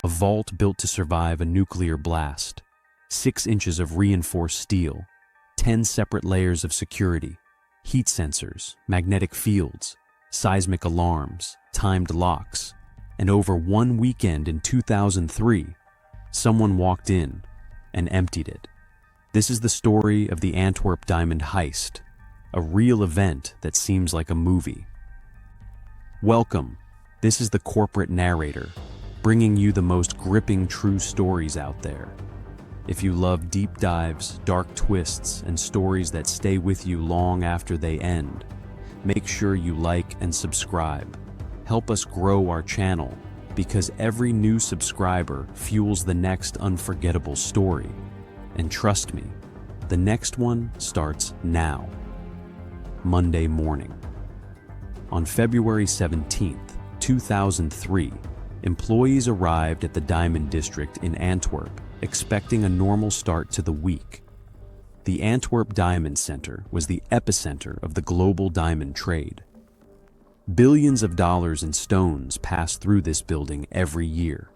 vault built to survive a nuclear blast, 6 inches of reinforced steel, 10 separate layers of security, heat sensors, magnetic fields, seismic alarms, timed locks, and over one weekend in 2003, someone walked in and emptied it. This is the story of the Antwerp Diamond Heist, a real event that seems like a movie. Welcome, this is the corporate narrator, bringing you the most gripping true stories out there. If you love deep dives, dark twists, and stories that stay with you long after they end, make sure you like and subscribe. Help us grow our channel, because every new subscriber fuels the next unforgettable story. And trust me, the next one starts now. Monday morning. On February 17th, 2003, employees arrived at the Diamond District in Antwerp, expecting a normal start to the week. The Antwerp Diamond Center was the epicenter of the global diamond trade. Billions of dollars in stones pass through this building every year.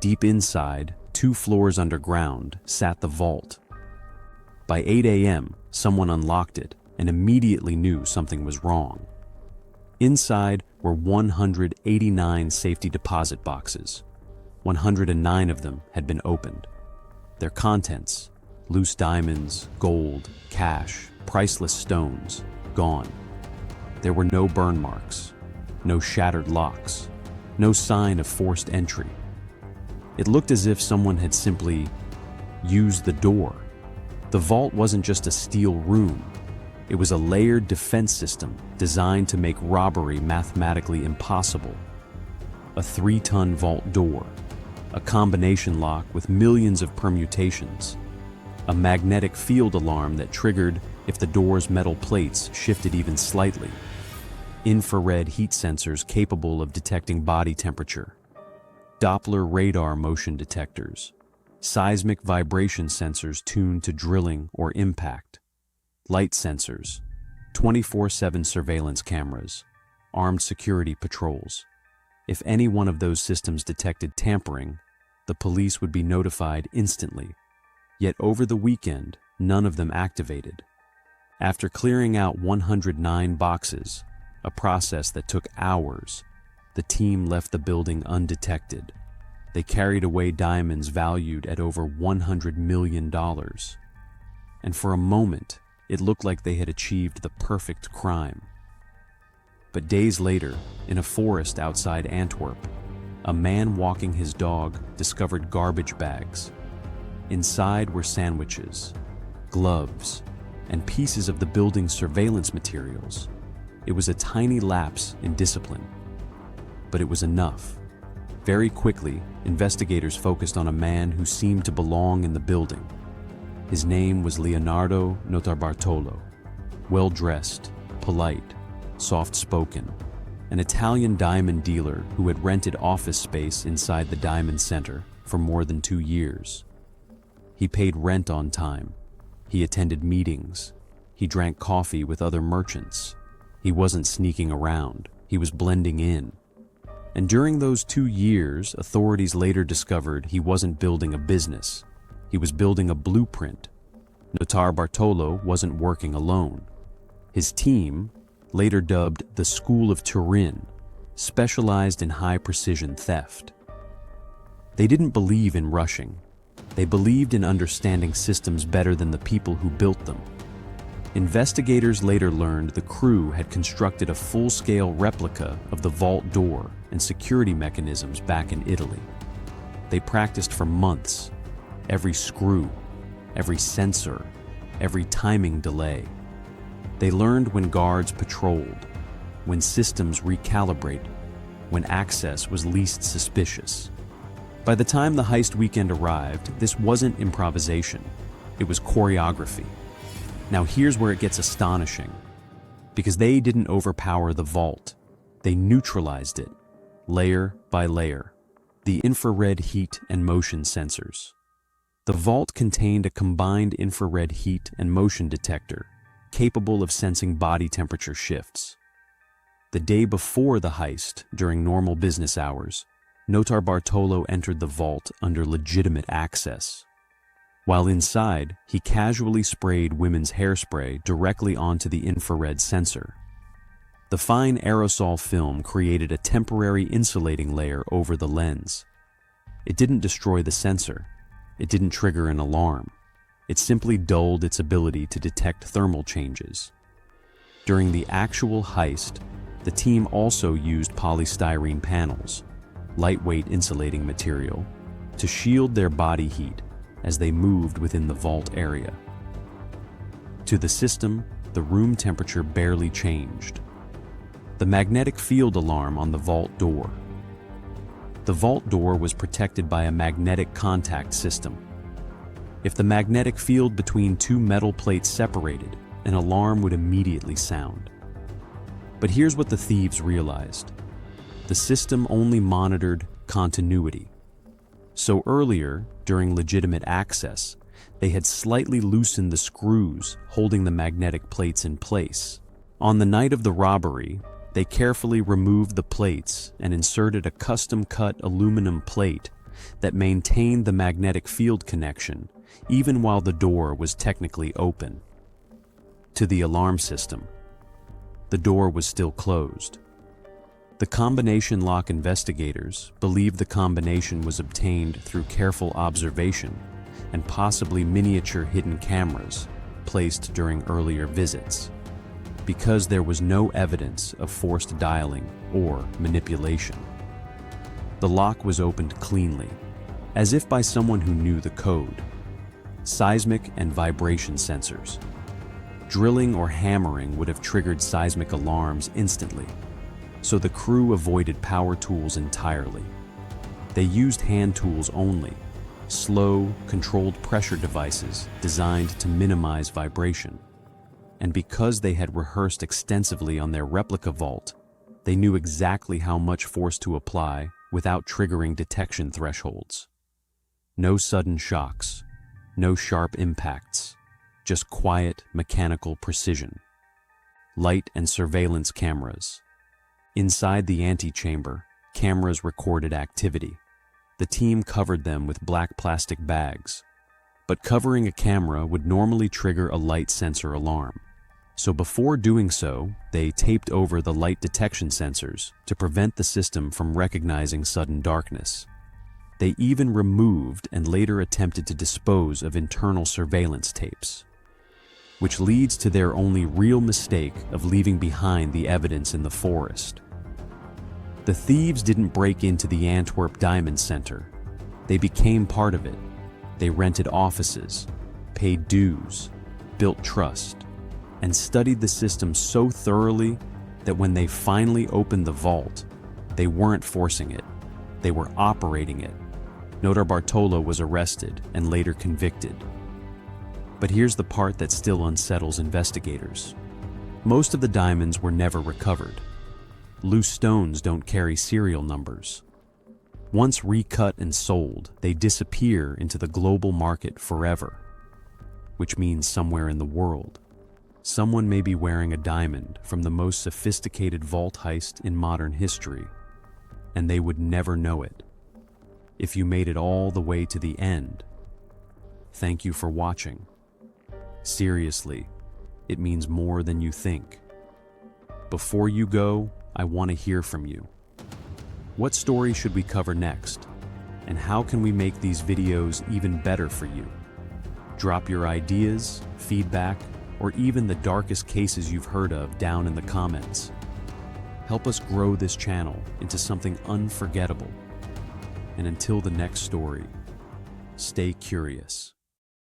Deep inside, 2 floors underground, sat the vault. By 8 a.m., someone unlocked it and immediately knew something was wrong. Inside were 189 safety deposit boxes. 109 of them had been opened. Their contents, loose diamonds, gold, cash, priceless stones, gone. There were no burn marks, no shattered locks, no sign of forced entry. It looked as if someone had simply used the door. The vault wasn't just a steel room. It was a layered defense system designed to make robbery mathematically impossible. A 3-ton vault door, a combination lock with millions of permutations, a magnetic field alarm that triggered if the door's metal plates shifted even slightly, infrared heat sensors capable of detecting body temperature, Doppler radar motion detectors, seismic vibration sensors tuned to drilling or impact, light sensors, 24/7 surveillance cameras, armed security patrols. If any one of those systems detected tampering, the police would be notified instantly. Yet over the weekend, none of them activated. After clearing out 109 boxes, a process that took hours, the team left the building undetected. They carried away diamonds valued at over $100 million. And for a moment, it looked like they had achieved the perfect crime. But days later, in a forest outside Antwerp, a man walking his dog discovered garbage bags. Inside were sandwiches, gloves, and pieces of the building's surveillance materials. It was a tiny lapse in discipline, but it was enough. Very quickly, investigators focused on a man who seemed to belong in the building. His name was Leonardo Notarbartolo, well-dressed, polite, soft-spoken, an Italian diamond dealer who had rented office space inside the Diamond Center for more than 2 years. He paid rent on time. He attended meetings. He drank coffee with other merchants. He wasn't sneaking around. He was blending in. And during those 2 years, authorities later discovered he wasn't building a business. He was building a blueprint. Notarbartolo wasn't working alone. His team, later dubbed the School of Turin, specialized in high-precision theft. They didn't believe in rushing. They believed in understanding systems better than the people who built them. Investigators later learned the crew had constructed a full-scale replica of the vault door and security mechanisms back in Italy. They practiced for months, every screw, every sensor, every timing delay. They learned when guards patrolled, when systems recalibrated, when access was least suspicious. By the time the heist weekend arrived, this wasn't improvisation. It was choreography. Now here's where it gets astonishing. Because they didn't overpower the vault. They neutralized it, layer by layer. The infrared heat and motion sensors. The vault contained a combined infrared heat and motion detector, capable of sensing body temperature shifts. The day before the heist, during normal business hours, Notarbartolo entered the vault under legitimate access. While inside, he casually sprayed women's hairspray directly onto the infrared sensor. The fine aerosol film created a temporary insulating layer over the lens. It didn't destroy the sensor. It didn't trigger an alarm. It simply dulled its ability to detect thermal changes. During the actual heist, the team also used polystyrene panels, lightweight insulating material, to shield their body heat as they moved within the vault area. To the system, the room temperature barely changed. The magnetic field alarm on the vault door. The vault door was protected by a magnetic contact system. If the magnetic field between two metal plates separated, an alarm would immediately sound. But here's what the thieves realized. The system only monitored continuity. So earlier, during legitimate access, they had slightly loosened the screws holding the magnetic plates in place. On the night of the robbery, they carefully removed the plates and inserted a custom-cut aluminum plate that maintained the magnetic field connection even while the door was technically open. To the alarm system, the door was still closed. The combination lock investigators believed the combination was obtained through careful observation and possibly miniature hidden cameras placed during earlier visits, because there was no evidence of forced dialing or manipulation. The lock was opened cleanly, as if by someone who knew the code. Seismic and vibration sensors. Drilling or hammering would have triggered seismic alarms instantly, so the crew avoided power tools entirely. They used hand tools only, slow, controlled pressure devices designed to minimize vibration. And because they had rehearsed extensively on their replica vault, they knew exactly how much force to apply without triggering detection thresholds. No sudden shocks, no sharp impacts, just quiet mechanical precision. Light and surveillance cameras. Inside the antechamber, cameras recorded activity. The team covered them with black plastic bags. But covering a camera would normally trigger a light sensor alarm. So before doing so, they taped over the light detection sensors to prevent the system from recognizing sudden darkness. They even removed and later attempted to dispose of internal surveillance tapes, which leads to their only real mistake of leaving behind the evidence in the forest. The thieves didn't break into the Antwerp Diamond Center. They became part of it. They rented offices, paid dues, built trust, and studied the system so thoroughly that when they finally opened the vault, they weren't forcing it. They were operating it. Notarbartolo was arrested and later convicted. But here's the part that still unsettles investigators. Most of the diamonds were never recovered. Loose stones don't carry serial numbers. Once recut and sold, they disappear into the global market forever, which means somewhere in the world, someone may be wearing a diamond from the most sophisticated vault heist in modern history, and they would never know it. If you made it all the way to the end, thank you for watching. Seriously, it means more than you think. Before you go, I want to hear from you. What story should we cover next? And how can we make these videos even better for you? Drop your ideas, feedback, or even the darkest cases you've heard of down in the comments. Help us grow this channel into something unforgettable. And until the next story, stay curious.